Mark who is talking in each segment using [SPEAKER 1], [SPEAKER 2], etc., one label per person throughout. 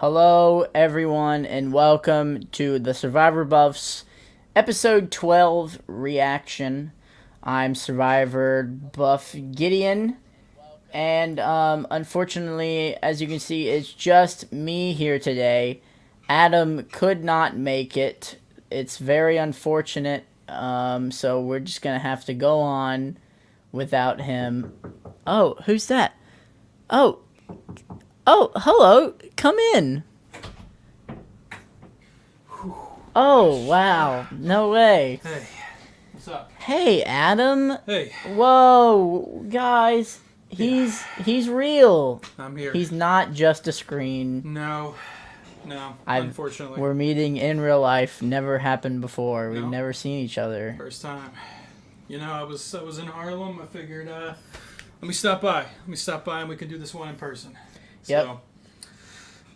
[SPEAKER 1] Hello, everyone, and welcome to the Survivor Buffs episode 12 reaction. I'm Survivor Buff Gideon, and unfortunately, as you can see, it's just me here today. Adam could not make it. It's very unfortunate, so we're just gonna have to go on without him. Oh, who's that? Oh, hello. Come in. Oh, wow. No way.
[SPEAKER 2] Hey, what's up?
[SPEAKER 1] Hey, Adam.
[SPEAKER 2] Hey,
[SPEAKER 1] Whoa, guys. He's real.
[SPEAKER 2] I'm here.
[SPEAKER 1] He's not just a screen.
[SPEAKER 2] No, unfortunately.
[SPEAKER 1] We're meeting in real life. Never happened before. We've
[SPEAKER 2] No.
[SPEAKER 1] never seen each other.
[SPEAKER 2] First time. You know, I was in Harlem. I figured, let me stop by. And we can do this one in person.
[SPEAKER 1] Yep.
[SPEAKER 2] So,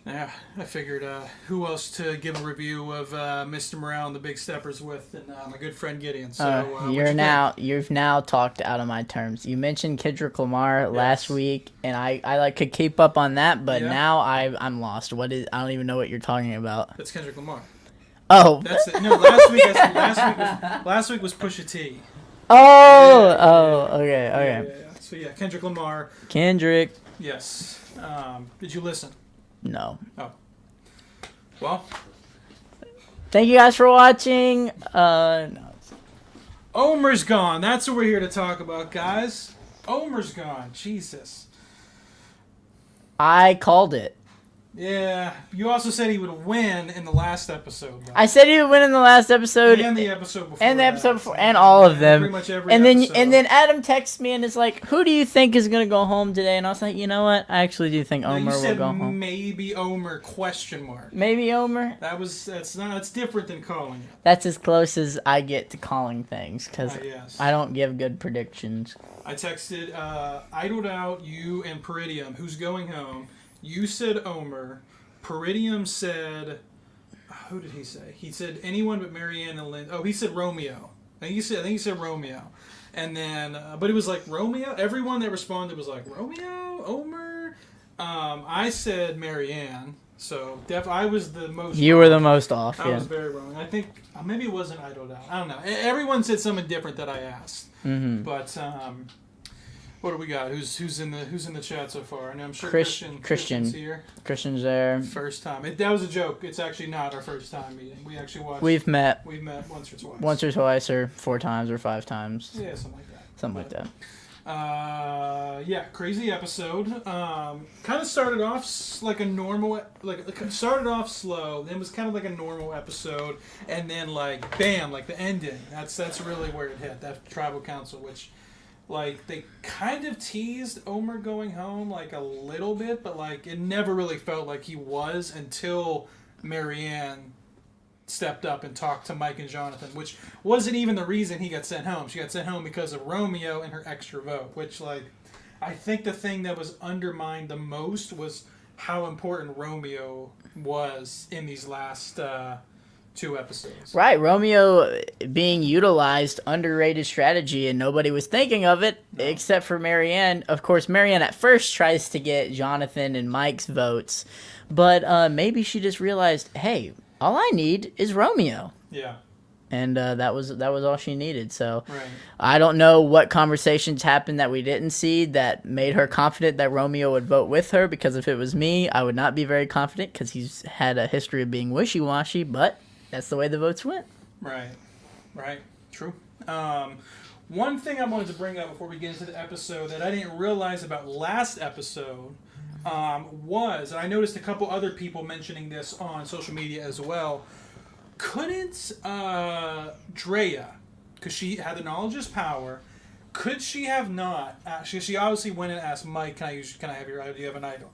[SPEAKER 2] yeah, I figured, who else to give a review of Mr. Morale and the Big Steppers with than my good friend Gideon. So, what'd you think?
[SPEAKER 1] You've now talked out of my terms. You mentioned Kendrick Lamar last week, and I could keep up on that, but
[SPEAKER 2] Yeah.
[SPEAKER 1] now I'm lost. I don't even know what you're talking about.
[SPEAKER 2] That's Kendrick Lamar.
[SPEAKER 1] Oh.
[SPEAKER 2] That's it. No, last week was Pusha T.
[SPEAKER 1] Okay.
[SPEAKER 2] Yeah. So yeah, Kendrick Lamar.
[SPEAKER 1] Kendrick.
[SPEAKER 2] Yes. Did you listen?
[SPEAKER 1] No.
[SPEAKER 2] Oh. Well,
[SPEAKER 1] Thank you guys for watching. No.
[SPEAKER 2] Omer's gone. That's what we're here to talk about, guys. Omer's gone. Jesus.
[SPEAKER 1] I called it.
[SPEAKER 2] Yeah. You also said he would win in the last episode, though.
[SPEAKER 1] I said he would win in the last episode.
[SPEAKER 2] And the episode before.
[SPEAKER 1] And the
[SPEAKER 2] that.
[SPEAKER 1] episode before, and all of them.
[SPEAKER 2] Pretty much every
[SPEAKER 1] and
[SPEAKER 2] episode.
[SPEAKER 1] then Adam texts me and is like, "Who do you think is gonna go home today?" And I was like, "You know what? I actually do think
[SPEAKER 2] No,
[SPEAKER 1] Omer
[SPEAKER 2] you
[SPEAKER 1] will
[SPEAKER 2] said
[SPEAKER 1] go home.
[SPEAKER 2] maybe Omer ?
[SPEAKER 1] Maybe Omer."
[SPEAKER 2] That's different than calling it.
[SPEAKER 1] That's as close as I get to calling things because
[SPEAKER 2] Yes.
[SPEAKER 1] I don't give good predictions.
[SPEAKER 2] I texted idled out you and Peridium. Who's going home? You said Omer. Peridium said, who did he say? He said anyone but Marianne and Lynn. Oh, he said Romeo. I think he said Romeo. And then, but it was like Romeo. Everyone that responded was like Romeo, Omer. I said Marianne. So I was the most.
[SPEAKER 1] You were the most off.
[SPEAKER 2] I
[SPEAKER 1] Yeah.
[SPEAKER 2] was very wrong. I think maybe it wasn't idled out. I don't know. Everyone said something different that I asked.
[SPEAKER 1] Mm-hmm.
[SPEAKER 2] But what do we got? Who's in the chat so far? And I'm sure
[SPEAKER 1] Christian's
[SPEAKER 2] Christian's here.
[SPEAKER 1] Christian's there.
[SPEAKER 2] First time. That was a joke. It's actually not our first time meeting. We actually watched.
[SPEAKER 1] We've met
[SPEAKER 2] once or twice.
[SPEAKER 1] once or twice or 4 times or 5 times.
[SPEAKER 2] Yeah, something like that.
[SPEAKER 1] Something like that.
[SPEAKER 2] Yeah, crazy episode. Kind of started off like a normal, started off slow. Then was kind of like a normal episode, and then like bam, like the ending. That's really where it hit. That tribal council, which. Like, they kind of teased Omer going home, like, a little bit, but, like, it never really felt like he was until Marianne stepped up and talked to Mike and Jonathan, which wasn't even the reason he got sent home. She got sent home because of Romeo and her extra vote, which, like, I think the thing that was undermined the most was how important Romeo was in these last 2 episodes.
[SPEAKER 1] Right, Romeo being utilized, underrated strategy, and nobody was thinking of it except for Marianne. Of course, Marianne at first tries to get Jonathan and Mike's votes, but maybe she just realized, hey, all I need is Romeo.
[SPEAKER 2] Yeah.
[SPEAKER 1] And that was all she needed. So
[SPEAKER 2] Right.
[SPEAKER 1] I don't know what conversations happened that we didn't see that made her confident that Romeo would vote with her, because if it was me, I would not be very confident because he's had a history of being wishy-washy, but that's the way the votes went.
[SPEAKER 2] Right. True. One thing I wanted to bring up before we get into the episode that I didn't realize about last episode was, and I noticed a couple other people mentioning this on social media as well, couldn't Drea, because she had the knowledge is power, could she have not, she obviously went and asked Mike, can I have your idol, do you have an idol?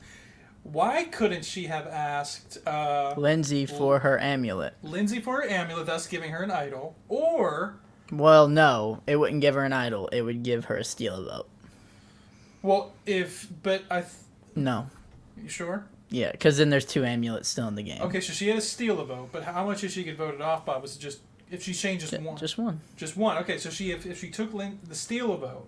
[SPEAKER 2] Why couldn't she have asked
[SPEAKER 1] Lindsay for her amulet.
[SPEAKER 2] Lindsay for her amulet, thus giving her an idol? Or,
[SPEAKER 1] Well, no, it wouldn't give her an idol. It would give her a steal vote.
[SPEAKER 2] well,
[SPEAKER 1] No.
[SPEAKER 2] you sure?
[SPEAKER 1] Yeah, because then there's 2 amulets still in the game.
[SPEAKER 2] Okay, so she had to steal a vote, but how much did she get voted off by? Was it just, if she changed just one?
[SPEAKER 1] Just one.
[SPEAKER 2] Just one. Okay, so if she took the steal a vote,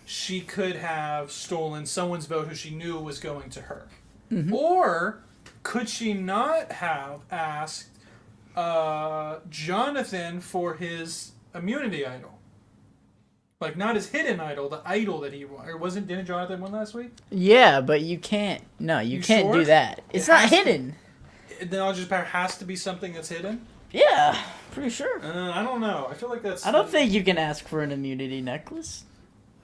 [SPEAKER 2] she could have stolen someone's vote who she knew was going to her.
[SPEAKER 1] Mm-hmm.
[SPEAKER 2] Or could she not have asked Jonathan for his immunity idol? Like, not his hidden idol, the idol that he won. Or didn't Jonathan win last week?
[SPEAKER 1] Yeah, but you can't. No, you can't
[SPEAKER 2] sure?
[SPEAKER 1] do that. It's not hidden.
[SPEAKER 2] The knowledge power has to be something that's hidden?
[SPEAKER 1] Yeah, pretty sure.
[SPEAKER 2] I don't know. I feel like that's...
[SPEAKER 1] I don't think you can ask for an immunity necklace.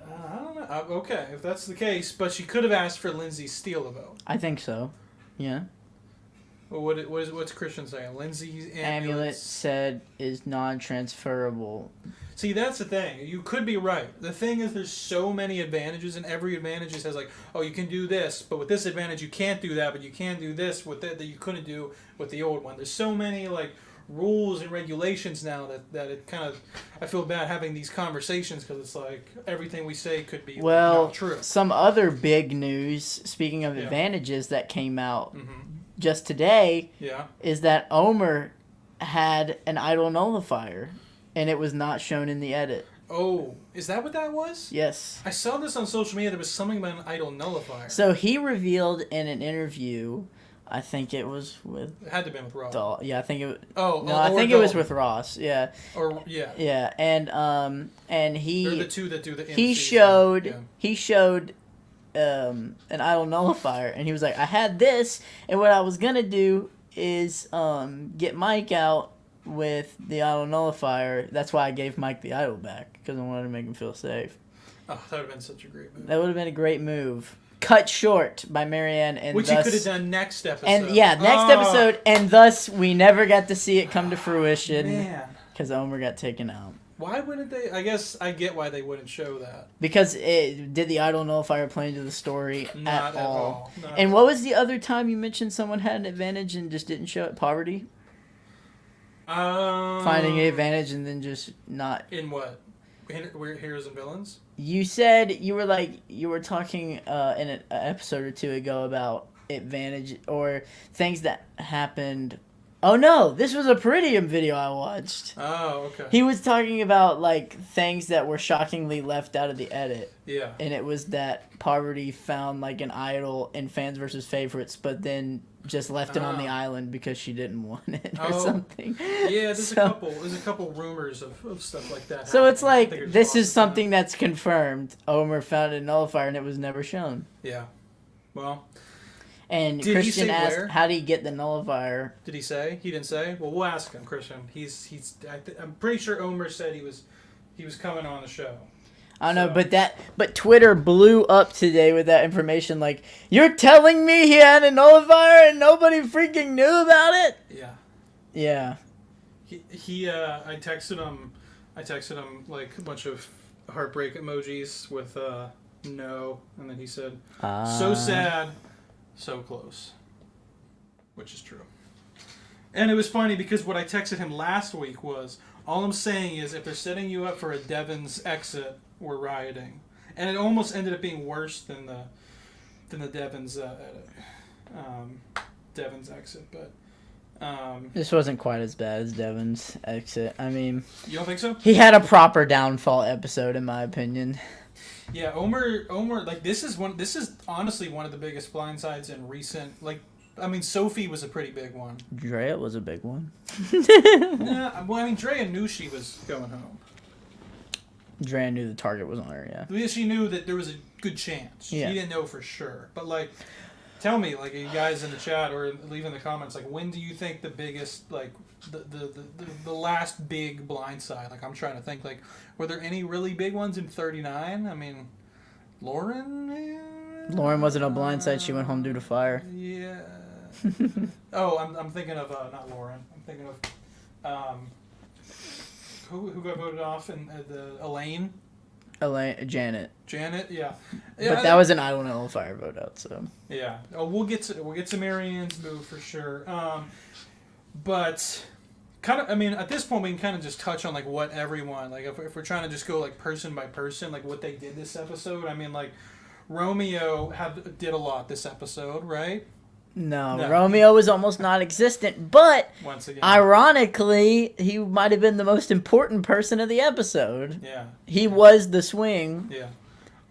[SPEAKER 2] I don't know. Okay, if that's the case. But she could have asked for Lindsay's steal a vote.
[SPEAKER 1] I think so. Yeah.
[SPEAKER 2] Well, what's Christian saying? Lindsay's
[SPEAKER 1] Amulet said is non-transferable.
[SPEAKER 2] See, that's the thing. You could be right. The thing is, there's so many advantages, and every advantage says like, oh, you can do this, but with this advantage you can't do that, but you can do this with that you couldn't do with the old one. There's so many like rules and regulations now that it kind of, I feel bad having these conversations because it's like everything we say could be not true.
[SPEAKER 1] Some other big news, speaking of advantages that came out just today, is that Omer had an idol nullifier. And it was not shown in the edit.
[SPEAKER 2] Oh, is that what that was?
[SPEAKER 1] Yes.
[SPEAKER 2] I saw this on social media. There was something about an idol nullifier.
[SPEAKER 1] So he revealed in an interview, I think it was with...
[SPEAKER 2] It had to have been with Ross.
[SPEAKER 1] Yeah, I think it was...
[SPEAKER 2] Oh,
[SPEAKER 1] no, I think it was with Ross. Yeah.
[SPEAKER 2] Or, yeah.
[SPEAKER 1] Yeah, and he...
[SPEAKER 2] They're the two that do the
[SPEAKER 1] He showed an idol nullifier, and he was like, I had this, and what I was going to do is get Mike out with the idol nullifier. That's why I gave Mike the idol back, because I wanted to make him feel safe.
[SPEAKER 2] Oh, that would have been such a great move.
[SPEAKER 1] That would have been a great move. Cut short by Marianne, and
[SPEAKER 2] which
[SPEAKER 1] thus,
[SPEAKER 2] he could have done next episode.
[SPEAKER 1] And next episode, and thus we never got to see it come to fruition.
[SPEAKER 2] Man,
[SPEAKER 1] because Omer got taken out.
[SPEAKER 2] Why wouldn't they? I guess I get why they wouldn't show that.
[SPEAKER 1] Because did the idol nullifier play into the story
[SPEAKER 2] Not
[SPEAKER 1] at all?
[SPEAKER 2] And
[SPEAKER 1] what was the other time you mentioned someone had an advantage and just didn't show it? Poverty? Finding an advantage and then just not...
[SPEAKER 2] In what? Heroes and Villains?
[SPEAKER 1] You said you were talking in an episode or two ago about advantage or things that happened. Oh no, this was a Peridium video I watched.
[SPEAKER 2] Oh, okay.
[SPEAKER 1] He was talking about like things that were shockingly left out of the edit.
[SPEAKER 2] Yeah. And
[SPEAKER 1] it was that Poverty found like an idol in Fans vs. Favorites, but then just left it on the island because she didn't want it or something.
[SPEAKER 2] Yeah, there's a couple rumors of stuff like that.
[SPEAKER 1] So it's like this is something that's confirmed. Omer found a nullifier and it was never shown.
[SPEAKER 2] Yeah. Well.
[SPEAKER 1] And Christian asked, "How do you get the nullifier?"
[SPEAKER 2] Did he say? He didn't say. Well, we'll ask him, Christian. I'm pretty sure Omer said he was coming on the show.
[SPEAKER 1] I don't know, but Twitter blew up today with that information. Like, you're telling me he had a nullifier and nobody freaking knew about it?
[SPEAKER 2] Yeah.
[SPEAKER 1] Yeah.
[SPEAKER 2] I texted him like a bunch of heartbreak emojis with no, and then he said, "So sad, so close," which is true. And it was funny because what I texted him last week was, all I'm saying is if they're setting you up for a Devon's exit, we're rioting. And it almost ended up being worse than the Devon's Devon's exit, but
[SPEAKER 1] this wasn't quite as bad as Devon's exit. I mean,
[SPEAKER 2] you don't think so?
[SPEAKER 1] He had a proper downfall episode, in my opinion.
[SPEAKER 2] Yeah, Omer, like this is honestly one of the biggest blindsides in recent. Like, I mean, Sophie was a pretty big one.
[SPEAKER 1] Drea was a big one.
[SPEAKER 2] Well, I mean, Drea knew she was going home.
[SPEAKER 1] Drea knew the target was on her. Yeah.
[SPEAKER 2] She knew that there was a good chance.
[SPEAKER 1] Yeah.
[SPEAKER 2] She didn't know for sure, but like. Tell me, like, you guys in the chat or leave in the comments, like, when do you think the biggest, like, the last big blindside? Like, I'm trying to think, like, were there any really big ones in 39? I mean, Lauren?
[SPEAKER 1] Lauren wasn't a blindside. She went home due to fire.
[SPEAKER 2] Yeah. Oh, I'm thinking of, not Lauren. I'm thinking of, who got voted off in Elaine?
[SPEAKER 1] Janet,
[SPEAKER 2] yeah.
[SPEAKER 1] But that was an idol nullifier vote out, so.
[SPEAKER 2] Yeah. Oh, we'll get to Marianne's move for sure. But kind of, I mean, at this point we can kind of just touch on like what everyone, like if we're trying to just go like person by person, like what they did this episode. I mean, like Romeo did a lot this episode, right?
[SPEAKER 1] No, Romeo was almost non-existent, but
[SPEAKER 2] once again,
[SPEAKER 1] ironically, he might have been the most important person of the episode.
[SPEAKER 2] Yeah.
[SPEAKER 1] He was the swing.
[SPEAKER 2] Yeah.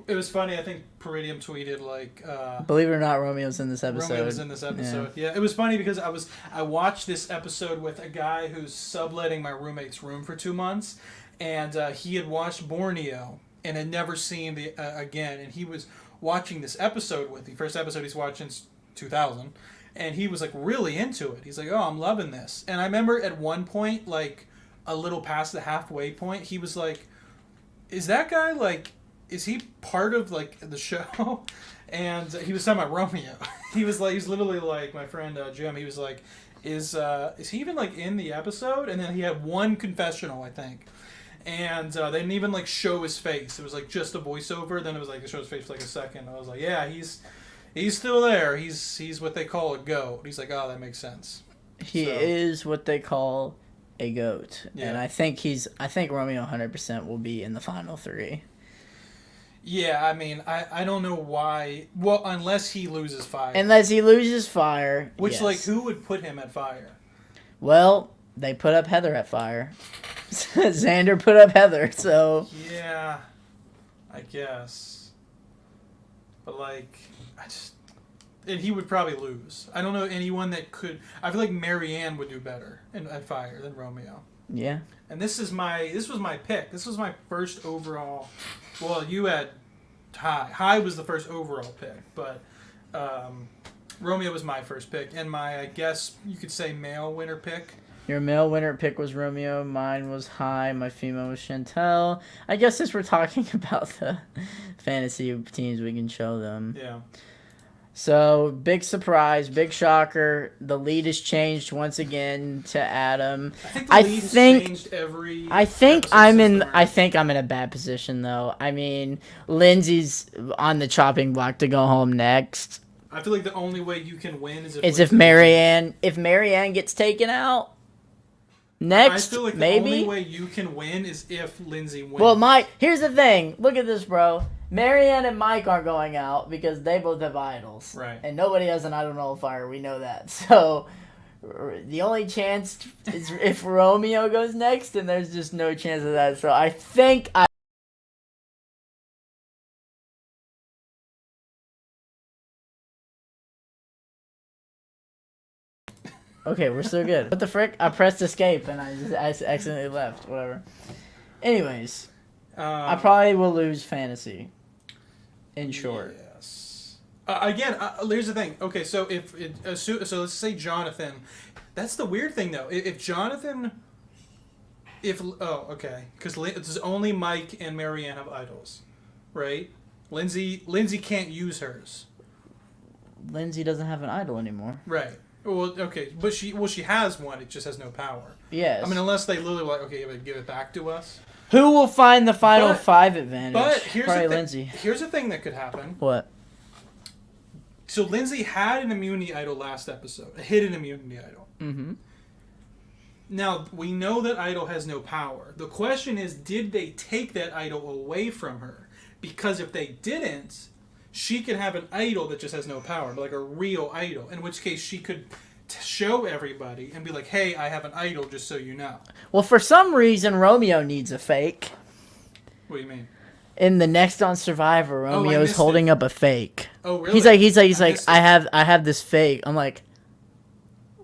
[SPEAKER 2] It was funny. I think Peridium tweeted like,
[SPEAKER 1] Believe it or not, Romeo's in this episode.
[SPEAKER 2] Romeo was in this episode. Yeah. It was funny because I watched this episode with a guy who's subletting my roommate's room for 2 months, and he had watched Borneo and had never seen the again, and he was watching this episode with me. First episode he's watching 2000, and he was like really into it. He's like, "Oh, I'm loving this." And I remember at one point, like a little past the halfway point, he was like, "Is that guy like?" Is he part of like the show? And he was talking about Romeo. He was literally like my friend Jim. He was like, is he even like in the episode? And then he had one confessional, I think, and they didn't even like show his face. It was like just a voiceover. Then it was like they showed his face for like a second. I was like, yeah, he's still there. He's what they call a goat. He's like, oh, that makes sense.
[SPEAKER 1] He is what they call a goat,
[SPEAKER 2] Yeah.
[SPEAKER 1] and I think Romeo 100% will be in the final 3.
[SPEAKER 2] Yeah, I mean, I don't know why. Well, unless he loses fire.
[SPEAKER 1] Unless he loses fire.
[SPEAKER 2] Which,
[SPEAKER 1] yes.
[SPEAKER 2] like, who would put him at fire?
[SPEAKER 1] Well, they put up Heather at fire. Xander put up Heather, so...
[SPEAKER 2] Yeah, I guess. But, like, and he would probably lose. I don't know anyone that could... I feel like Marianne would do better at fire than Romeo.
[SPEAKER 1] Yeah.
[SPEAKER 2] And this was my pick. This was my first overall... Well, you had High. High was the first overall pick, but Romeo was my first pick. And my, I guess you could say, male winner pick.
[SPEAKER 1] Your male winner pick was Romeo. Mine was High. My female was Chantel. I guess since we're talking about the fantasy teams, we can show them.
[SPEAKER 2] Yeah.
[SPEAKER 1] So, big surprise, big shocker. The lead has changed once again to Adam.
[SPEAKER 2] I think the lead has changed every
[SPEAKER 1] I think
[SPEAKER 2] episode
[SPEAKER 1] I'm
[SPEAKER 2] since
[SPEAKER 1] in
[SPEAKER 2] the merge.
[SPEAKER 1] I think I'm in a bad position though. I mean, Lindsay's on the chopping block to go home next.
[SPEAKER 2] I feel like the only way you can win is
[SPEAKER 1] If Marianne gets taken out next,
[SPEAKER 2] I feel like the
[SPEAKER 1] maybe.
[SPEAKER 2] only way you can win is if Lindsay wins.
[SPEAKER 1] Well, here's the thing. Look at this, bro. Marianne and Mike aren't going out because they both have idols.
[SPEAKER 2] Right.
[SPEAKER 1] And nobody has an idol nullifier. We know that. So the only chance is if Romeo goes next, and there's just no chance of that. So I think Okay, we're still good. What the frick? I pressed escape and I accidentally left. Whatever. Anyways, I probably will lose fantasy. In short.
[SPEAKER 2] Yes. Again, here's the thing. Okay, so so let's say Jonathan. That's the weird thing though. If Jonathan, because it's only Mike and Marianne have idols, right? Lindsay can't use hers.
[SPEAKER 1] Lindsay doesn't have an idol anymore.
[SPEAKER 2] Right. Well, okay, but she has one. It just has no power.
[SPEAKER 1] Yes.
[SPEAKER 2] I mean, unless they literally like, okay, give it back to us.
[SPEAKER 1] Who will find the final
[SPEAKER 2] But-
[SPEAKER 1] 5 advantage?
[SPEAKER 2] But here's
[SPEAKER 1] Probably
[SPEAKER 2] the thing.
[SPEAKER 1] Lindsay.
[SPEAKER 2] Here's the thing that could happen.
[SPEAKER 1] What?
[SPEAKER 2] So Lindsay had an immunity idol last episode, a hidden immunity idol.
[SPEAKER 1] Mm-hmm.
[SPEAKER 2] Now, we know that idol has no power. The question is, did they take that idol away from her? Because if they didn't, she could have an idol that just has no power, like a real idol, in which case she could show everybody and be like, hey, I have an idol, just so you know.
[SPEAKER 1] Well, for some reason, Romeo needs a fake.
[SPEAKER 2] What do you mean?
[SPEAKER 1] In the next on Survivor,
[SPEAKER 2] I
[SPEAKER 1] Romeo's
[SPEAKER 2] missed
[SPEAKER 1] holding up a fake.
[SPEAKER 2] Oh, really?
[SPEAKER 1] He's like,
[SPEAKER 2] missed
[SPEAKER 1] I
[SPEAKER 2] it.
[SPEAKER 1] have this fake. I'm like,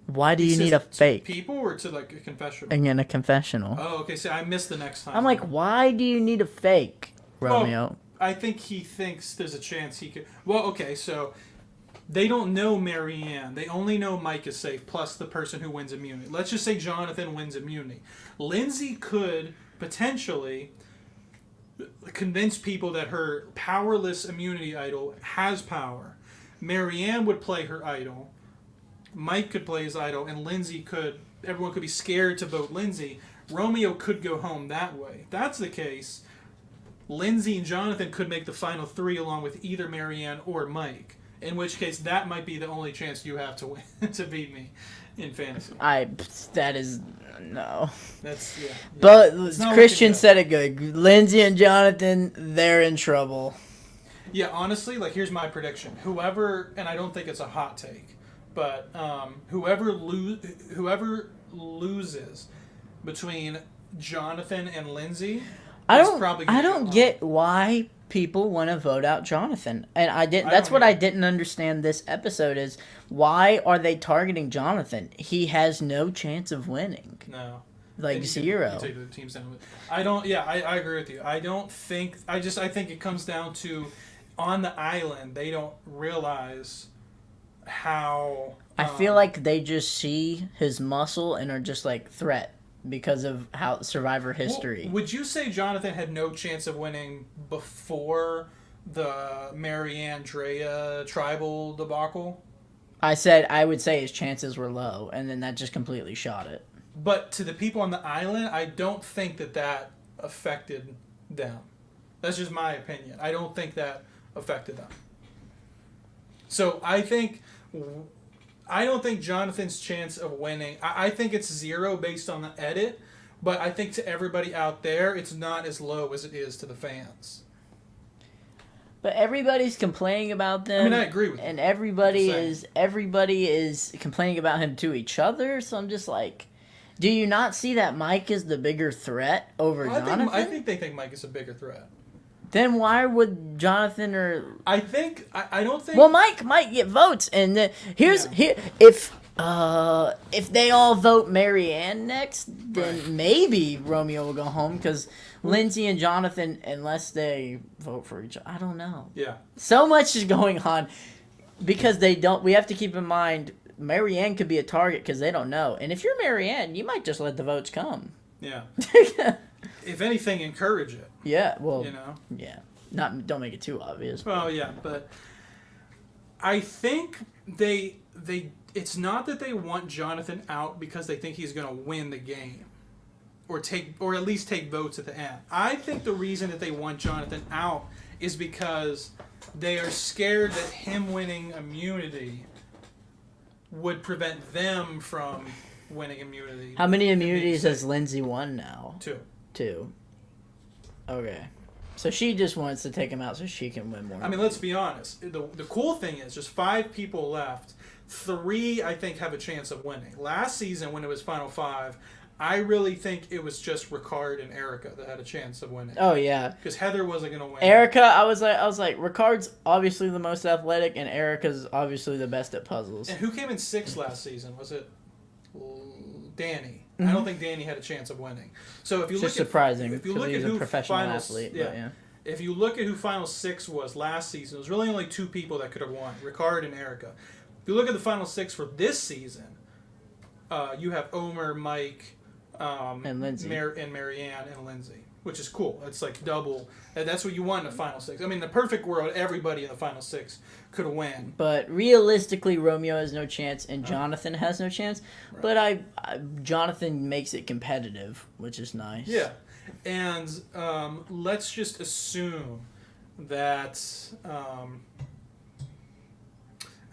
[SPEAKER 1] why do
[SPEAKER 2] He
[SPEAKER 1] you
[SPEAKER 2] says
[SPEAKER 1] need a
[SPEAKER 2] to
[SPEAKER 1] fake?
[SPEAKER 2] people or to like a confessional?
[SPEAKER 1] In a confessional.
[SPEAKER 2] Oh, okay. So I missed the next time.
[SPEAKER 1] I'm like, why do you need a fake, Romeo?
[SPEAKER 2] I think he thinks there's a chance he could. Well, okay, so they don't know Marianne. They only know Mike is safe, plus the person who wins immunity. Let's just say Jonathan wins immunity. Lindsay could potentially convince people that her powerless immunity idol has power. Marianne would play her idol. Mike could play his idol, and Lindsay could. Everyone could be scared to vote Lindsay. Romeo could go home that way. If that's the case, Lindsay and Jonathan could make the final 3 along with either Marianne or Mike. In which case, that might be the only chance you have to win to beat me in fantasy.
[SPEAKER 1] That is no.
[SPEAKER 2] That's yeah.
[SPEAKER 1] But
[SPEAKER 2] It's not
[SPEAKER 1] Christian
[SPEAKER 2] looking good.
[SPEAKER 1] said it good. Lindsay and Jonathan, they're in trouble.
[SPEAKER 2] Yeah, honestly, like here's my prediction. Whoever, and I don't think it's a hot take, but whoever loses between Jonathan and Lindsay,
[SPEAKER 1] I
[SPEAKER 2] is probably gonna go
[SPEAKER 1] don't
[SPEAKER 2] home.
[SPEAKER 1] get why people want to vote out Jonathan, and I didn't.
[SPEAKER 2] I
[SPEAKER 1] That's
[SPEAKER 2] don't
[SPEAKER 1] what I
[SPEAKER 2] either.
[SPEAKER 1] didn't understand this episode is why are they targeting Jonathan? He has no chance of winning,
[SPEAKER 2] No.
[SPEAKER 1] like
[SPEAKER 2] And you
[SPEAKER 1] zero.
[SPEAKER 2] take the teams down with. I don't. Yeah, I agree with you. I don't think. I think it comes down to, on the island, they don't realize how.
[SPEAKER 1] I feel like they just see his muscle and are just like threat because of how Survivor history.
[SPEAKER 2] Well, would you say Jonathan had no chance of winning before the Marianne Drea tribal debacle?
[SPEAKER 1] I would say his chances were low, and then that just completely shot it.
[SPEAKER 2] But to the people on the island, I don't think that affected them. That's just my opinion. I don't think that affected them. So I don't think Jonathan's chance of winning. I think it's 0 based on the edit, but I think to everybody out there, it's not as low as it is to the fans.
[SPEAKER 1] But everybody's complaining about them.
[SPEAKER 2] I mean, I agree with you.
[SPEAKER 1] And
[SPEAKER 2] Just saying.
[SPEAKER 1] everybody is complaining about him to each other. So I'm just like, do you not see that Mike is the bigger threat over Jonathan?
[SPEAKER 2] I think they think Mike is a bigger threat.
[SPEAKER 1] Then why would Jonathan or
[SPEAKER 2] I don't think.
[SPEAKER 1] well, Mike might get votes, and then here if they all vote Marianne next, then
[SPEAKER 2] Right.
[SPEAKER 1] maybe Romeo will go home because Lindsay and Jonathan, unless they vote for each other, I don't know.
[SPEAKER 2] Yeah.
[SPEAKER 1] So much is going on because they don't. We have to keep in mind Marianne could be a target because they don't know, and if you're Marianne, you might just let the votes come.
[SPEAKER 2] Yeah. If anything, encourage it.
[SPEAKER 1] Yeah. Well.
[SPEAKER 2] You know.
[SPEAKER 1] Yeah. Don't make it too obvious.
[SPEAKER 2] Well, yeah, but I think they it's not that they want Jonathan out because they think he's going to win the game or at least take votes at the end. I think the reason that they want Jonathan out is because they are scared that him winning immunity would prevent them from winning immunity.
[SPEAKER 1] How many
[SPEAKER 2] and being
[SPEAKER 1] immunities
[SPEAKER 2] safe.
[SPEAKER 1] has Lindsay won now?
[SPEAKER 2] 2.
[SPEAKER 1] 2. Okay. So she just wants to take him out so she can win more.
[SPEAKER 2] I mean, let's be honest. The cool thing is just 5 people left. 3, I think, have a chance of winning. Last season, when it was Final 5, I really think it was just Ricard and Erica that had a chance of winning.
[SPEAKER 1] Oh yeah.
[SPEAKER 2] Because Heather wasn't going to win.
[SPEAKER 1] Erica, I was like, Ricard's obviously the most athletic, and Erica's obviously the best at puzzles.
[SPEAKER 2] And who came in 6th last season? Was it Danny?
[SPEAKER 1] Mm-hmm.
[SPEAKER 2] I don't think Danny had a chance of winning. So if you
[SPEAKER 1] It's
[SPEAKER 2] look
[SPEAKER 1] just
[SPEAKER 2] at
[SPEAKER 1] surprising
[SPEAKER 2] if you
[SPEAKER 1] because
[SPEAKER 2] look
[SPEAKER 1] he's
[SPEAKER 2] at
[SPEAKER 1] a
[SPEAKER 2] who
[SPEAKER 1] professional
[SPEAKER 2] final,
[SPEAKER 1] athlete.
[SPEAKER 2] yeah,
[SPEAKER 1] But yeah.
[SPEAKER 2] If you look at who Final 6 was last season, it was really only 2 people that could have won, Ricard and Erica. If you look at the Final 6 for this season, you have Omer, Mike,
[SPEAKER 1] And Lindsay.
[SPEAKER 2] and Marianne and Lindsay, which is cool. It's like double. That's what you want in the Final 6. I mean, in the perfect world, everybody in the Final 6 could win.
[SPEAKER 1] But realistically, Romeo has no chance, and Jonathan has no chance.
[SPEAKER 2] Right.
[SPEAKER 1] But Jonathan makes it competitive, which is nice.
[SPEAKER 2] Yeah. And let's just assume that...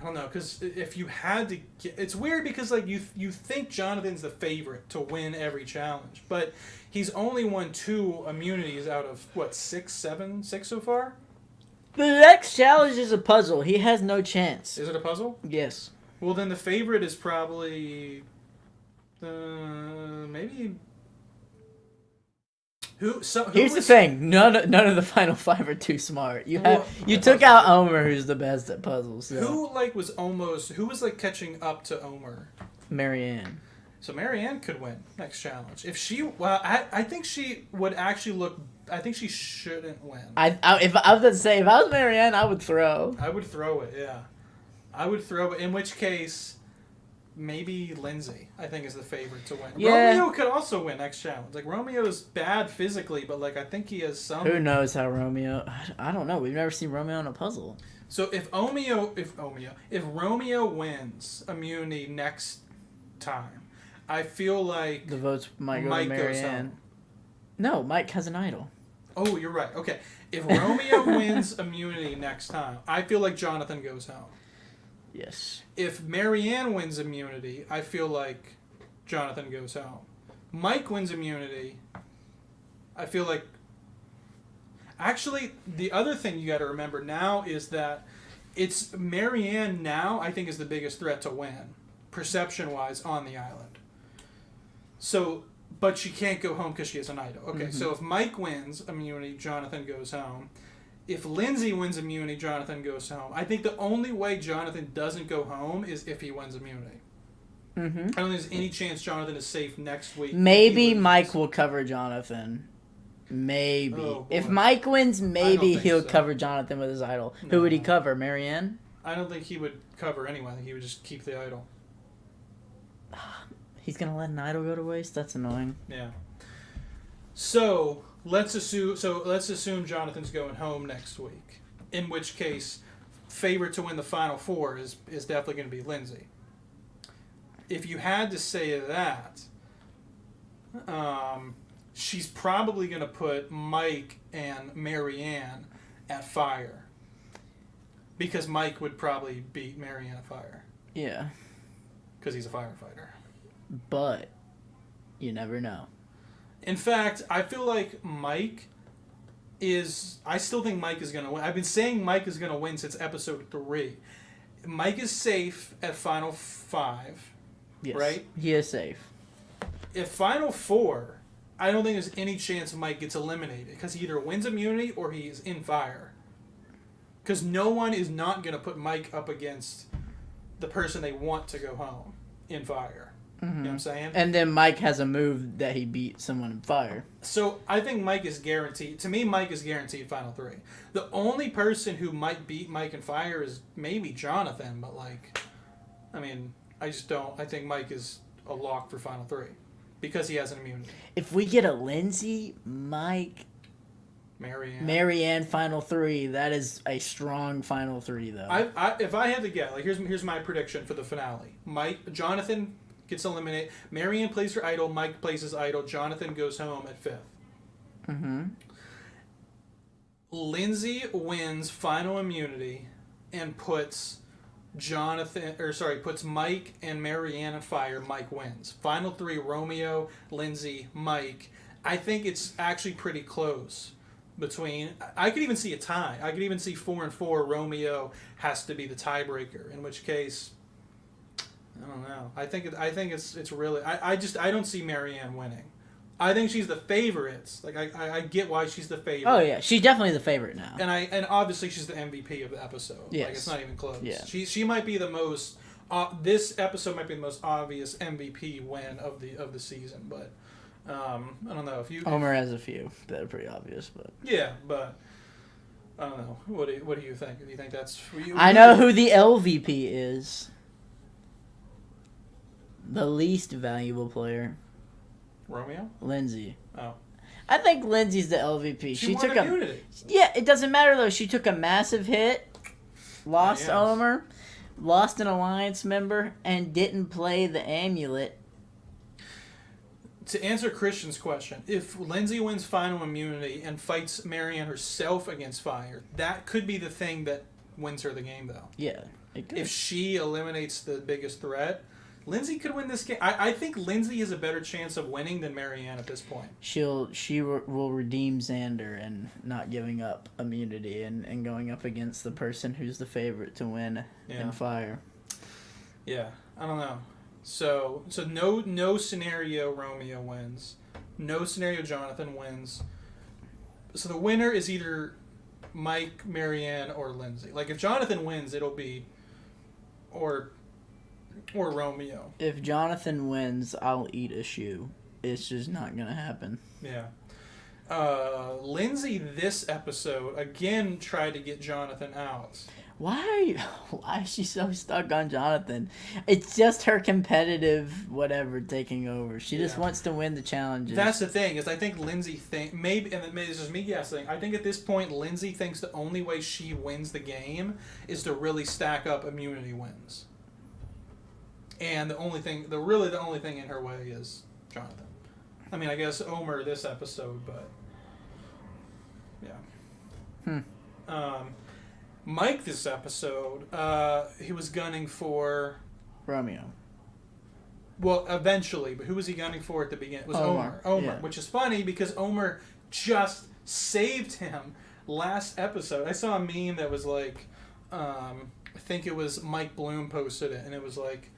[SPEAKER 2] I don't know, because if you had to get... It's weird because like you think Jonathan's the favorite to win every challenge, but he's only won 2 immunities out of, what, 6 so far?
[SPEAKER 1] The next challenge is a puzzle. He has no chance.
[SPEAKER 2] Is it a puzzle?
[SPEAKER 1] Yes.
[SPEAKER 2] Well, then the favorite is probably... maybe...
[SPEAKER 1] Here's the thing: none of the final 5 are too smart. You
[SPEAKER 2] Well,
[SPEAKER 1] took out Omer, who's the best at puzzles. So.
[SPEAKER 2] Who was catching up to Omer?
[SPEAKER 1] Marianne.
[SPEAKER 2] So Marianne could win next challenge if she. Well, I think she would actually look. I think she shouldn't win.
[SPEAKER 1] If I was gonna say if I was Marianne, I would throw.
[SPEAKER 2] I would throw it. Yeah, I would throw it. In which case, maybe Lindsay, I think, is the favorite to win.
[SPEAKER 1] Yeah.
[SPEAKER 2] Romeo could also win next challenge. Like, Romeo's bad physically, but, like, I think he has some...
[SPEAKER 1] Who knows how Romeo... I don't know. We've never seen Romeo in a puzzle.
[SPEAKER 2] So if Romeo wins immunity next time, I feel like...
[SPEAKER 1] The votes might go
[SPEAKER 2] Mike
[SPEAKER 1] to
[SPEAKER 2] goes
[SPEAKER 1] Marianne.
[SPEAKER 2] home.
[SPEAKER 1] No, Mike has an idol.
[SPEAKER 2] Oh, you're right. Okay. If Romeo wins immunity next time, I feel like Jonathan goes home.
[SPEAKER 1] Yes.
[SPEAKER 2] If Marianne wins immunity, I feel like Jonathan goes home. Mike wins immunity, I feel like... Actually, the other thing you got to remember now is that it's Marianne now, I think, is the biggest threat to win, perception-wise, on the island. So, but she can't go home because she has an idol. Okay, so if Mike wins immunity, Jonathan goes home. if Lindsay wins immunity, Jonathan goes home. I think the only way Jonathan doesn't go home is if he wins immunity.
[SPEAKER 1] Mm-hmm.
[SPEAKER 2] I don't think there's any chance Jonathan is safe next week.
[SPEAKER 1] Maybe Mike will cover Jonathan. Maybe.
[SPEAKER 2] Oh,
[SPEAKER 1] if Mike wins, maybe he'll
[SPEAKER 2] so.
[SPEAKER 1] cover Jonathan with his idol.
[SPEAKER 2] No.
[SPEAKER 1] Who would he cover? Marianne?
[SPEAKER 2] I don't think he would cover anyone. I think he would just keep the idol.
[SPEAKER 1] He's going to let an idol go to waste? That's annoying.
[SPEAKER 2] Yeah. So let's assume Jonathan's going home next week. In which case, favorite to win the Final Four is definitely going to be Lindsay. If you had to say that, she's probably going to put Mike and Marianne at Fire. Because Mike would probably beat Marianne at Fire.
[SPEAKER 1] Yeah.
[SPEAKER 2] Because he's a firefighter.
[SPEAKER 1] But you never know.
[SPEAKER 2] In fact, I feel like I still think Mike is going to win. I've been saying Mike is going to win since episode 3. Mike is safe at Final 5.
[SPEAKER 1] Yes.
[SPEAKER 2] Right?
[SPEAKER 1] He is safe.
[SPEAKER 2] If Final 4, I don't think there's any chance Mike gets eliminated because he either wins immunity or he's in Fire. Because no one is not going to put Mike up against the person they want to go home in Fire.
[SPEAKER 1] Mm-hmm.
[SPEAKER 2] You know what I'm saying?
[SPEAKER 1] And then Mike has a move that he beat someone in Fire.
[SPEAKER 2] So I think Mike is guaranteed. To me, Mike is guaranteed Final 3. The only person who might beat Mike in Fire is maybe Jonathan, but I just don't. I think Mike is a lock for Final 3 because he has an immunity.
[SPEAKER 1] If we get a Lindsay, Mike, Marianne Final 3, that is a strong Final 3, though.
[SPEAKER 2] If I had to get, here's my prediction for the finale. Jonathan gets eliminated. Marianne plays her idol. Mike plays his idol. Jonathan goes home at 5th.
[SPEAKER 1] Mm-hmm.
[SPEAKER 2] Lindsay wins final immunity and puts Mike and Marianne on Fire. Mike wins. Final 3, Romeo, Lindsay, Mike. I think it's actually pretty close between. I could even see a tie. I could even see 4 and 4. Romeo has to be the tiebreaker. In which case, I don't know. I think it's really. I don't see Marianne winning. I think she's the favorite. I get why she's the favorite.
[SPEAKER 1] Oh yeah, she's definitely the favorite now.
[SPEAKER 2] And obviously she's the MVP of the episode.
[SPEAKER 1] Yes.
[SPEAKER 2] It's not even close.
[SPEAKER 1] Yeah.
[SPEAKER 2] She might be the most. This episode might be the most obvious MVP win of the season, but I don't know if you.
[SPEAKER 1] Homer has a few that are pretty obvious, but.
[SPEAKER 2] Yeah, but I don't know. What do you think? Do you think that's?
[SPEAKER 1] I know who the LVP is. The least valuable player.
[SPEAKER 2] Romeo?
[SPEAKER 1] Lindsay.
[SPEAKER 2] Oh.
[SPEAKER 1] I think Lindsay's the LVP.
[SPEAKER 2] She won immunity.
[SPEAKER 1] Yeah, it doesn't matter though. She took a massive hit, lost Homer, lost an alliance member, and didn't play the amulet.
[SPEAKER 2] To answer Christian's question, if Lindsay wins final immunity and fights Marianne herself against Fire, that could be the thing that wins her the game, though.
[SPEAKER 1] Yeah, it could.
[SPEAKER 2] If she eliminates the biggest threat, Lindsay could win this game. I think Lindsay has a better chance of winning than Marianne at this point.
[SPEAKER 1] She will redeem Xander and not giving up immunity and going up against the person who's the favorite to win in Fire.
[SPEAKER 2] Yeah, I don't know. So no scenario Romeo wins. No scenario Jonathan wins. So the winner is either Mike, Marianne, or Lindsay. If Jonathan wins, it'll be or Romeo.
[SPEAKER 1] If Jonathan wins, I'll eat a shoe. It's just not going to happen.
[SPEAKER 2] Yeah. Lindsay this episode again tried to get Jonathan out.
[SPEAKER 1] Why is she so stuck on Jonathan? It's just her competitive whatever taking over. She just wants to win the challenges.
[SPEAKER 2] That's the thing, is I think Lindsay maybe this is me guessing, I think at this point Lindsay thinks the only way she wins the game is to really stack up immunity wins. And the only thing in her way is Jonathan. I mean, I guess Homer this episode, but yeah. Mike this episode, he was gunning for
[SPEAKER 1] Romeo.
[SPEAKER 2] Well, eventually, but who was he gunning for at the beginning? It was Homer,
[SPEAKER 1] yeah.
[SPEAKER 2] Which is funny because Homer just saved him last episode. I saw a meme that was like, I think it was Mike Bloom posted it, and it was like,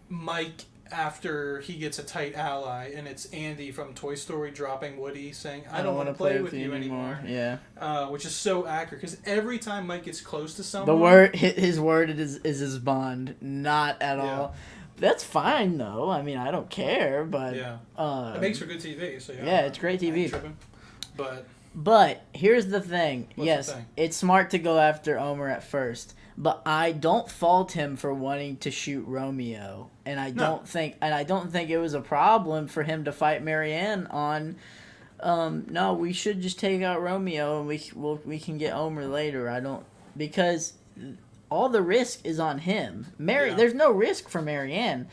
[SPEAKER 2] Mike after he gets a tight ally, and it's Andy from Toy Story dropping Woody saying, I don't want
[SPEAKER 1] wanna
[SPEAKER 2] to play with you anymore.
[SPEAKER 1] Yeah.
[SPEAKER 2] Which is so accurate, because every time Mike gets close to someone...
[SPEAKER 1] His word is his bond, not at
[SPEAKER 2] Yeah.
[SPEAKER 1] all. That's fine, though. I mean, I don't care, but...
[SPEAKER 2] Yeah. It makes for good TV, so
[SPEAKER 1] yeah, it's great
[SPEAKER 2] I ain't
[SPEAKER 1] TV.
[SPEAKER 2] tripping.
[SPEAKER 1] But here's the thing.
[SPEAKER 2] What's
[SPEAKER 1] yes,
[SPEAKER 2] the thing?
[SPEAKER 1] it's smart to go after Omer at first, but I don't fault him for wanting to shoot Romeo, and I don't think it was a problem for him to fight Marianne on. No, we should just take out Romeo and we can get Omer later. Because all the risk is on him. There's no risk for Marianne.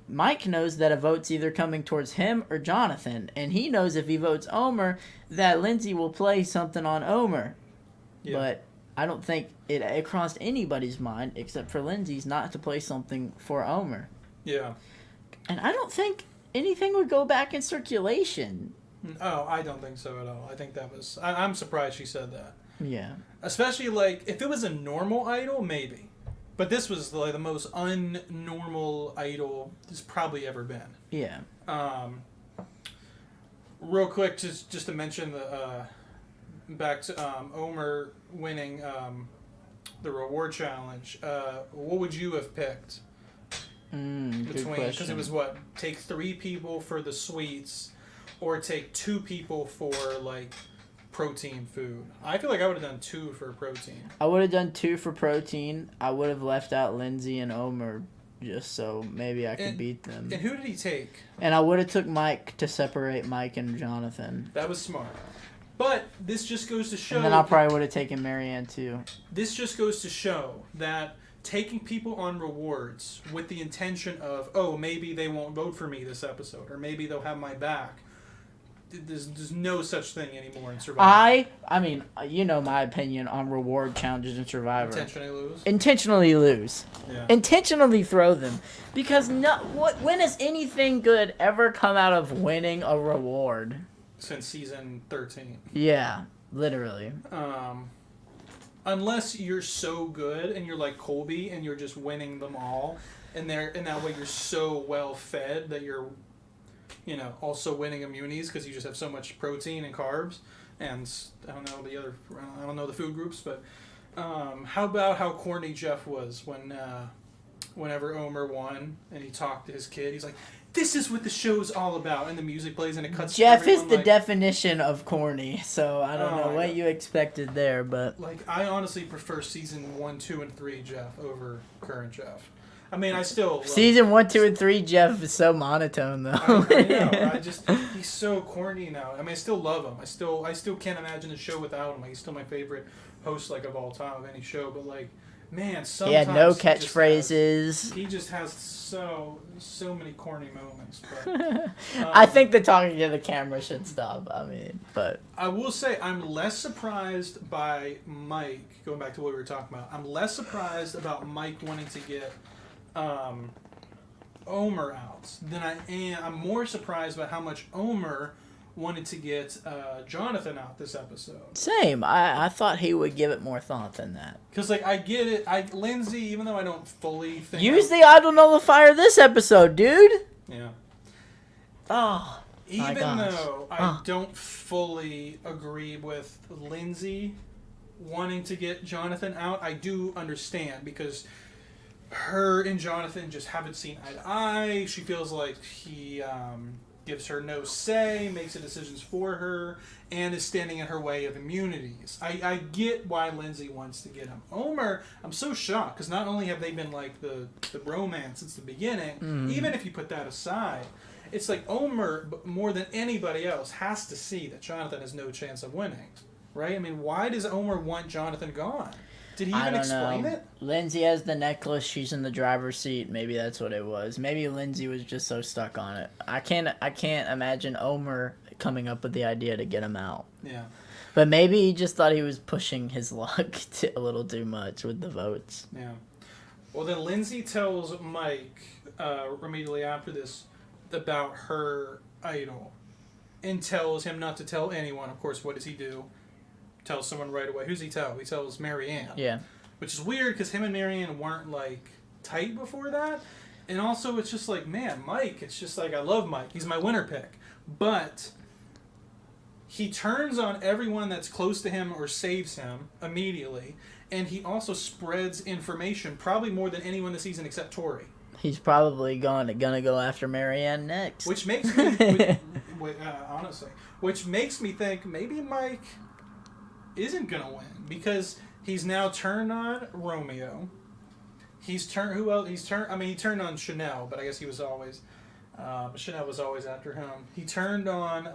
[SPEAKER 1] Mike knows that a vote's either coming towards him or Jonathan, and he knows if he votes Omer, that Lindsay will play something on Omer.
[SPEAKER 2] Yeah.
[SPEAKER 1] But I don't think it crossed anybody's mind, except for Lindsay's, not to play something for Omer.
[SPEAKER 2] Yeah.
[SPEAKER 1] And I don't think anything would go back in circulation.
[SPEAKER 2] Oh, I don't think so at all. I think that was... I'm surprised she said that.
[SPEAKER 1] Yeah.
[SPEAKER 2] Especially, like, if it was a normal idol, maybe. But this was, like, the most unnormal idol there's probably ever been.
[SPEAKER 1] Yeah.
[SPEAKER 2] Real quick, just to mention back to Omer winning the reward challenge. What would you have picked?
[SPEAKER 1] Good
[SPEAKER 2] Because
[SPEAKER 1] question.
[SPEAKER 2] it was what, take 3 people for the sweets, or take 2 people for like protein food. I feel like I would have done 2 for protein.
[SPEAKER 1] I would have done 2 for protein. I would have left out Lindsay and Omer just so maybe I could beat them.
[SPEAKER 2] And who did he take?
[SPEAKER 1] And I would have took Mike to separate Mike and Jonathan.
[SPEAKER 2] That was smart. But this just goes to show...
[SPEAKER 1] And then I probably would have taken Marianne too.
[SPEAKER 2] This just goes to show that taking people on rewards with the intention of, oh, maybe they won't vote for me this episode, or maybe they'll have my back. There's no such thing anymore in Survivor.
[SPEAKER 1] I mean, you know my opinion on reward challenges in Survivor.
[SPEAKER 2] Intentionally lose? Yeah.
[SPEAKER 1] Intentionally throw them. Because when has anything good ever come out of winning a reward?
[SPEAKER 2] Since season 13.
[SPEAKER 1] Yeah, literally.
[SPEAKER 2] Unless you're so good and you're like Colby and you're just winning them all, and that way you're so well fed that you're, also winning immunities because you just have so much protein and carbs, and I don't know the food groups, but how about how corny Jeff was whenever Omer won and he talked to his kid, he's like, this is what the show's all about, and the music plays and it cuts.
[SPEAKER 1] Jeff is the definition of corny, so I don't know what you expected there, but
[SPEAKER 2] like I honestly prefer season 1, 2, and 3 Jeff over current Jeff. I mean, I still
[SPEAKER 1] season 1, 2, and 3 Jeff is so monotone though.
[SPEAKER 2] I know. He's so corny now. I mean, I still love him. I still can't imagine the show without him. Like, he's still my favorite host of all time of any show. But like, man, sometimes
[SPEAKER 1] he had no catchphrases.
[SPEAKER 2] He just has so many corny moments. But,
[SPEAKER 1] I think the talking to the camera should stop. I mean, but
[SPEAKER 2] I will say I'm less surprised by Mike. Going back to what we were talking about, I'm less surprised about Mike wanting to get Omer out than I am. I'm more surprised by how much Omer wanted to get Jonathan out this episode.
[SPEAKER 1] Same. I thought he would give it more thought than that.
[SPEAKER 2] Because, like, I get it. Lindsay, even though I don't fully think...
[SPEAKER 1] Use the idol nullifier this episode, dude!
[SPEAKER 2] Yeah.
[SPEAKER 1] Oh,
[SPEAKER 2] even though I don't fully agree with Lindsay wanting to get Jonathan out, I do understand, because her and Jonathan just haven't seen eye to eye. She feels like he gives her no say, makes the decisions for her, and is standing in her way of immunities. I get why Lindsay wants to get him. Omer, I'm so shocked, because not only have they been like the romance since the beginning, even if you put that aside, it's like Omer, more than anybody else, has to see that Jonathan has no chance of winning. Right? I mean, why does Omer want Jonathan gone? Did he even explain it?
[SPEAKER 1] Lindsay has the necklace. She's in the driver's seat. Maybe that's what it was. Maybe Lindsay was just so stuck on it. I can't imagine Omer coming up with the idea to get him out.
[SPEAKER 2] Yeah.
[SPEAKER 1] But maybe he just thought he was pushing his luck a little too much with the votes.
[SPEAKER 2] Yeah. Well, then Lindsay tells Mike immediately after this about her idol and tells him not to tell anyone. Of course, what does he do? Tells someone right away. Who's he tell? He tells Marianne.
[SPEAKER 1] Yeah.
[SPEAKER 2] Which is weird because him and Marianne weren't like tight before that. And also, it's just like, man, Mike, it's just like, I love Mike. He's my winner pick. But he turns on everyone that's close to him or saves him immediately. And he also spreads information, probably more than anyone this season except Tori.
[SPEAKER 1] He's probably gonna go after Marianne next.
[SPEAKER 2] Which makes me, honestly, which makes me think maybe Mike isn't gonna win because he's now turned on Romeo. He's turned who else? He turned on Chanel, but I guess he was always. Chanel was always after him. He turned on.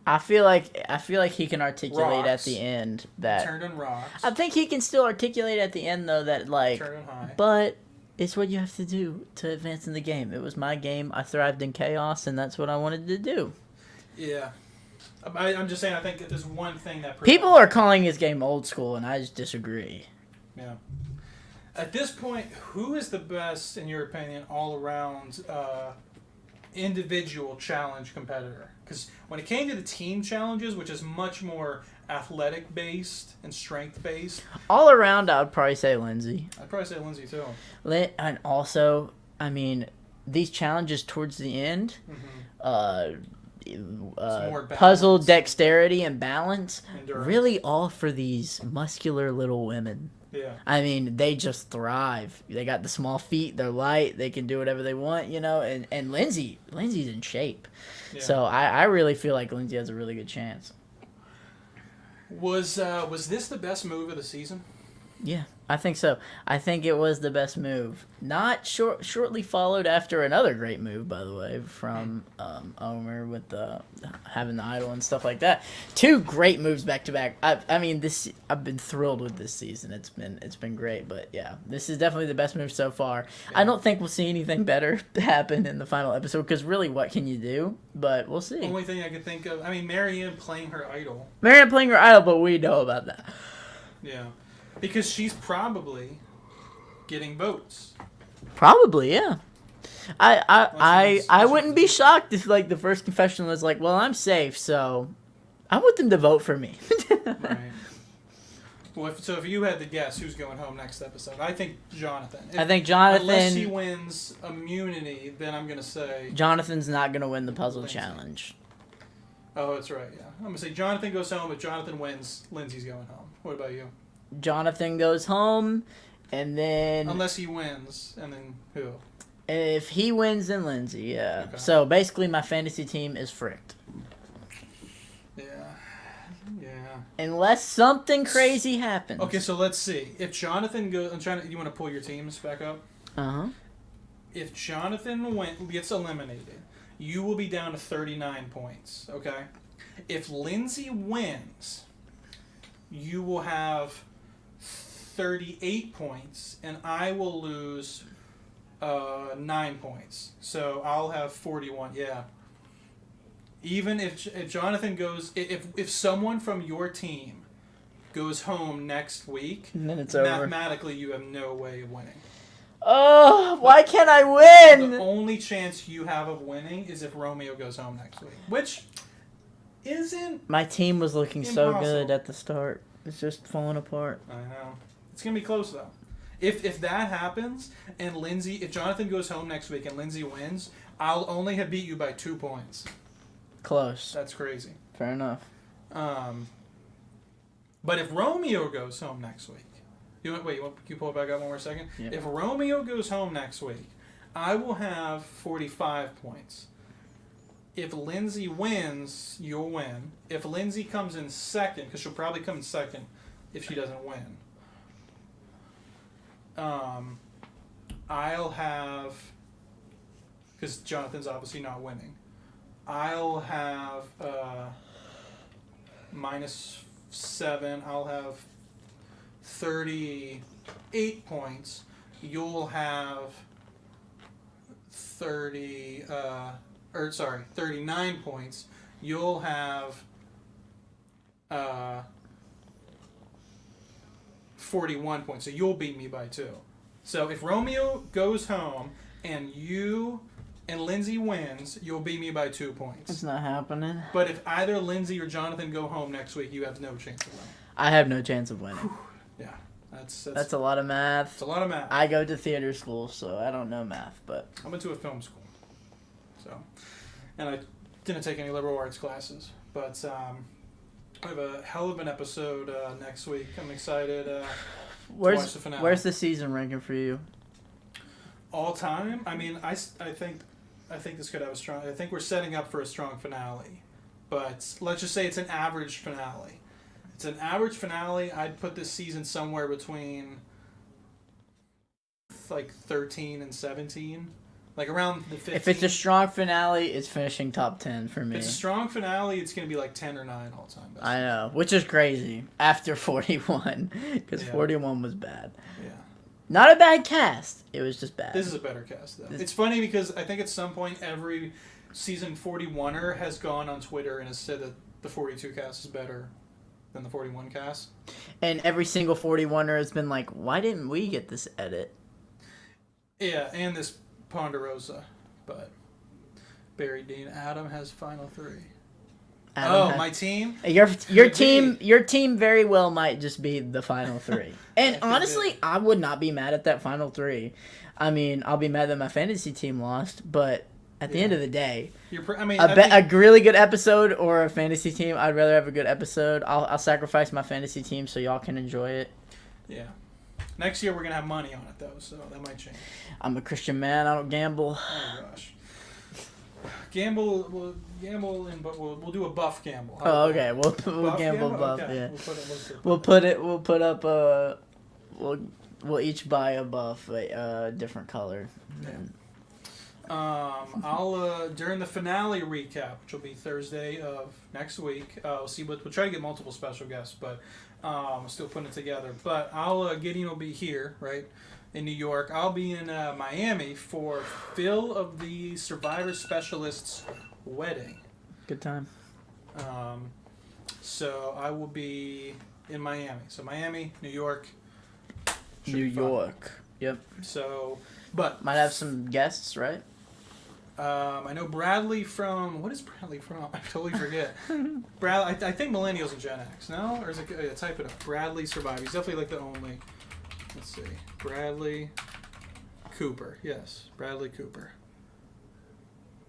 [SPEAKER 1] I feel like he can articulate
[SPEAKER 2] Rocks.
[SPEAKER 1] at the end that.
[SPEAKER 2] He turned on Rocks.
[SPEAKER 1] I think he can still articulate at the end though that like.
[SPEAKER 2] Turned on High.
[SPEAKER 1] But it's what you have to do to advance in the game. It was my game. I thrived in chaos, and that's what I wanted to do.
[SPEAKER 2] Yeah. I'm just saying. I think that there's one thing that
[SPEAKER 1] People are calling his game old school, and I just disagree.
[SPEAKER 2] Yeah. At this point, who is the best, in your opinion, all-around individual challenge competitor? Because when it came to the team challenges, which is much more athletic-based and strength-based,
[SPEAKER 1] All around, I would probably say Lindsay.
[SPEAKER 2] I'd probably say Lindsay, too.
[SPEAKER 1] And also, I mean, these challenges towards the end,
[SPEAKER 2] more
[SPEAKER 1] puzzle
[SPEAKER 2] balance.
[SPEAKER 1] dexterity and balance,
[SPEAKER 2] Endurance.
[SPEAKER 1] really all for these muscular little women.
[SPEAKER 2] Yeah.
[SPEAKER 1] I mean, they just thrive. They got the small feet. They're light. They can do whatever they want, you know. And Lindsay's in shape.
[SPEAKER 2] Yeah.
[SPEAKER 1] So I really feel like Lindsay has a really good chance.
[SPEAKER 2] Was this the best move of the season?
[SPEAKER 1] Yeah, I think so. I think it was the best move. Not shortly followed after another great move, by the way, from Omer with having the idol and stuff like that. Two great moves back to back. I mean, I've been thrilled with this season. It's been great, but yeah, this is definitely the best move so far.
[SPEAKER 2] Yeah.
[SPEAKER 1] I don't think we'll see anything better happen in the final episode because really, what can you do? But we'll see.
[SPEAKER 2] Only thing I could think of. I mean, Marianne playing her idol.
[SPEAKER 1] Marianne playing her idol, but we know about that.
[SPEAKER 2] Yeah. Because she's probably getting votes.
[SPEAKER 1] Probably, yeah. I wouldn't be shocked if like the first confession was like, well, I'm safe, so I want them to vote for me.
[SPEAKER 2] Right. Well, if you had to guess who's going home next episode, I think Jonathan.
[SPEAKER 1] I think Jonathan.
[SPEAKER 2] Unless he wins immunity, then I'm gonna say.
[SPEAKER 1] Jonathan's not gonna win the puzzle
[SPEAKER 2] Lindsay.
[SPEAKER 1] challenge.
[SPEAKER 2] Oh, that's right. Yeah, I'm gonna say Jonathan goes home. If Jonathan wins, Lindsay's going home. What about you?
[SPEAKER 1] Jonathan goes home, and then
[SPEAKER 2] Unless he wins, and then who?
[SPEAKER 1] if he wins, then Lindsay. Yeah.
[SPEAKER 2] Okay.
[SPEAKER 1] So basically, my fantasy team is fricked.
[SPEAKER 2] Yeah. Yeah.
[SPEAKER 1] Unless something crazy happens.
[SPEAKER 2] Okay, so let's see. If Jonathan goes, you want to pull your teams back up?
[SPEAKER 1] Uh huh.
[SPEAKER 2] If Jonathan gets eliminated, you will be down to 39 points, okay? If Lindsay wins, you will have 38 points, and I will lose 9 points. So I'll have 41, yeah. Even if Jonathan goes, if someone from your team goes home next week,
[SPEAKER 1] And then it's over.
[SPEAKER 2] mathematically you have no way of winning.
[SPEAKER 1] Oh, why can't I
[SPEAKER 2] The
[SPEAKER 1] win?
[SPEAKER 2] only chance you have of winning is if Romeo goes home next week, which isn't.
[SPEAKER 1] My team was looking so
[SPEAKER 2] Impossible.
[SPEAKER 1] good at the start. It's just falling apart.
[SPEAKER 2] I know it's gonna be close though. If that happens and if Jonathan goes home next week and Lindsay wins, I'll only have beat you by 2 points.
[SPEAKER 1] Close.
[SPEAKER 2] That's crazy.
[SPEAKER 1] Fair enough.
[SPEAKER 2] But if Romeo goes home next week, can you pull it back up one more second?
[SPEAKER 1] Yeah.
[SPEAKER 2] If Romeo goes home next week, I will have 45 points. If Lindsay wins, you'll win. If Lindsay comes in second, because she'll probably come in second if she doesn't win, I'll have, because Jonathan's obviously not winning, I'll have -7. I'll have 38 points. You'll have 39 points. You'll have 41 points. So you'll beat me by 2. So if Romeo goes home and Lindsay wins, you'll beat me by 2 points.
[SPEAKER 1] It's not happening.
[SPEAKER 2] But if either Lindsay or Jonathan go home next week, you have no chance of winning.
[SPEAKER 1] I have no chance of winning.
[SPEAKER 2] Yeah,
[SPEAKER 1] That's a lot of math.
[SPEAKER 2] It's a lot of math.
[SPEAKER 1] I go to theater school, so I don't know math, but
[SPEAKER 2] I went to a film school, and I didn't take any liberal arts classes. But I have a hell of an episode next week. I'm excited to watch the finale.
[SPEAKER 1] Where's the season ranking for you?
[SPEAKER 2] All time? I mean, I think this could have a strong. I think we're setting up for a strong finale, but let's just say it's an average finale. It's an average finale. I'd put this season somewhere between like 13 and 17, like around the 15.
[SPEAKER 1] If it's a strong finale, it's finishing top 10 for me.
[SPEAKER 2] If it's a strong finale, it's gonna be like 10 or 9 all time.
[SPEAKER 1] I know, which is crazy after 41, because 41 was bad.
[SPEAKER 2] Yeah.
[SPEAKER 1] Not a bad cast. It was just bad.
[SPEAKER 2] This is a better cast, though. It's funny because I think at some point every season 41er has gone on Twitter and has said that the 42 cast is better than the 41 cast.
[SPEAKER 1] And every single 41er has been like, why didn't we get this edit?
[SPEAKER 2] Yeah, and this Ponderosa. But Barry Dean Adam has final 3. My team?
[SPEAKER 1] Your team very well might just be the final 3. And honestly, I would not be mad at that final 3. I mean, I'll be mad that my fantasy team lost, but at the end of the day, a really good episode or a fantasy team, I'd rather have a good episode. I'll sacrifice my fantasy team so y'all can enjoy it.
[SPEAKER 2] Yeah. Next year we're gonna have money on it though, so that might change.
[SPEAKER 1] I'm a Christian man. I don't gamble.
[SPEAKER 2] Oh gosh. We'll gamble, but we'll do a buff gamble.
[SPEAKER 1] Oh, okay. We'll gamble buff. Okay. Yeah. We'll put up a. We'll each buy a buff, a different color.
[SPEAKER 2] Yeah. I'll during the finale recap, which will be Thursday of next week. We'll see we'll try to get multiple special guests, but I'm still putting it together. But Gideon will be here, right? In New York. I'll be in Miami for Phil of the Survivor Specialist's wedding.
[SPEAKER 1] Good time.
[SPEAKER 2] So I will be in Miami. So Miami, New York.
[SPEAKER 1] New York. Yep.
[SPEAKER 2] So, but
[SPEAKER 1] might have some guests, right?
[SPEAKER 2] I know Bradley from. What is Bradley from? I totally forget. I think Millennials and Gen X. No, or is it? Type it up. Bradley Survivor. He's definitely like the only. Let's see. Bradley Cooper. Yes, Bradley Cooper.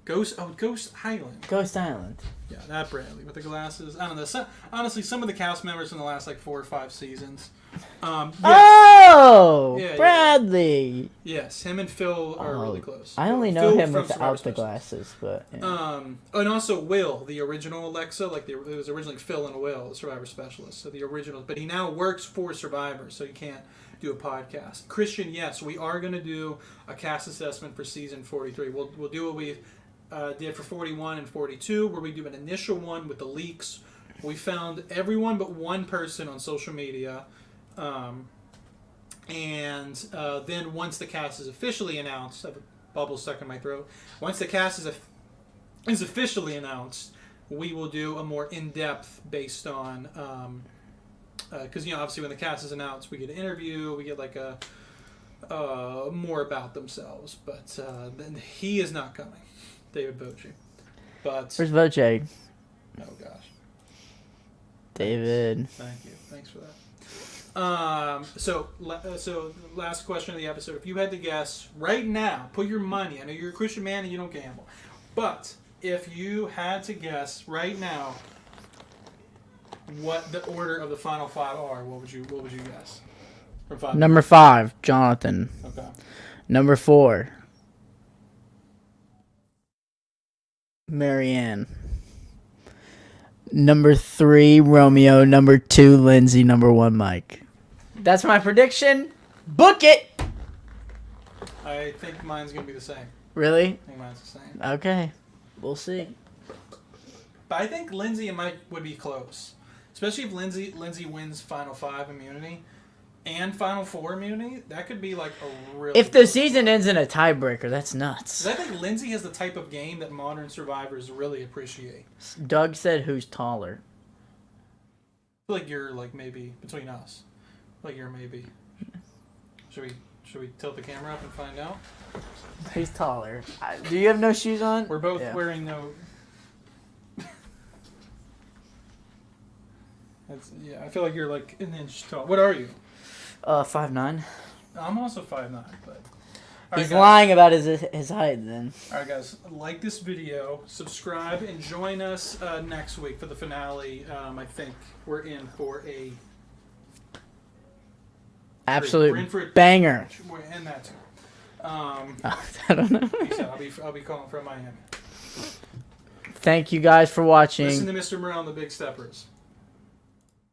[SPEAKER 2] Ghost Island.
[SPEAKER 1] Ghost Island.
[SPEAKER 2] Yeah, that Bradley with the glasses. I don't know. Honestly, some of the cast members in the last like 4 or 5 seasons. Yes.
[SPEAKER 1] Oh, yeah, Bradley.
[SPEAKER 2] Yeah. Yes, him and Phil are really close.
[SPEAKER 1] I only know him without the glasses, but. Yeah.
[SPEAKER 2] And also Will, the original Alexa, like it was originally Phil and Will, the Survivor Specialist, so the original. But he now works for Survivor, so he can't do a podcast. Christian, yes, we are going to do a cast assessment for season 43. We'll do what we did for 41 and 42, where we do an initial one with the leaks. We found everyone but one person on social media, and then once the cast is officially announced, I have a bubble stuck in my throat. Once the cast is officially announced, we will do a more in-depth based on. Because obviously when the cast is announced, we get an interview, we get like a more about themselves. But he is not coming, David Voce. But
[SPEAKER 1] where's Voce?
[SPEAKER 2] Oh gosh,
[SPEAKER 1] David.
[SPEAKER 2] Thanks. Thank you. Thanks for that. So last question of the episode: if you had to guess right now, put your money. I know you're a Christian man and you don't gamble, but if you had to guess right now what the order of the final 5 are, what would you guess? From 5.
[SPEAKER 1] Number 5, Jonathan.
[SPEAKER 2] Okay.
[SPEAKER 1] Number 4, Marianne. Number 3, Romeo. Number 2, Lindsay. Number 1, Mike. That's my prediction. Book it!
[SPEAKER 2] I think mine's going to be the same.
[SPEAKER 1] Really?
[SPEAKER 2] I think mine's the same.
[SPEAKER 1] Okay. We'll see.
[SPEAKER 2] But I think Lindsay and Mike would be close. Especially if Lindsay wins Final 5 immunity and Final 4 immunity. That could be like a real...
[SPEAKER 1] If the season ends in a tiebreaker, that's nuts.
[SPEAKER 2] I think Lindsay has the type of game that modern survivors really appreciate.
[SPEAKER 1] Doug said who's taller.
[SPEAKER 2] I feel like you're like maybe between us. Like you're maybe... Should we tilt the camera up and find out?
[SPEAKER 1] Who's taller? Do you have no shoes on?
[SPEAKER 2] We're both wearing no... I feel like you're like an inch tall. What are you?
[SPEAKER 1] 5'9".
[SPEAKER 2] I'm also 5'9", but all
[SPEAKER 1] He's
[SPEAKER 2] right, guys.
[SPEAKER 1] lying about his height then.
[SPEAKER 2] All right, guys, like this video, subscribe, and join us next week for the finale. I think we're in for a
[SPEAKER 1] Absolute
[SPEAKER 2] we're in for a
[SPEAKER 1] banger.
[SPEAKER 2] We're in that too.
[SPEAKER 1] I don't know.
[SPEAKER 2] Peace out. I'll be calling from Miami.
[SPEAKER 1] Thank you guys for watching.
[SPEAKER 2] Listen to Mr. Morrell and the Big Steppers.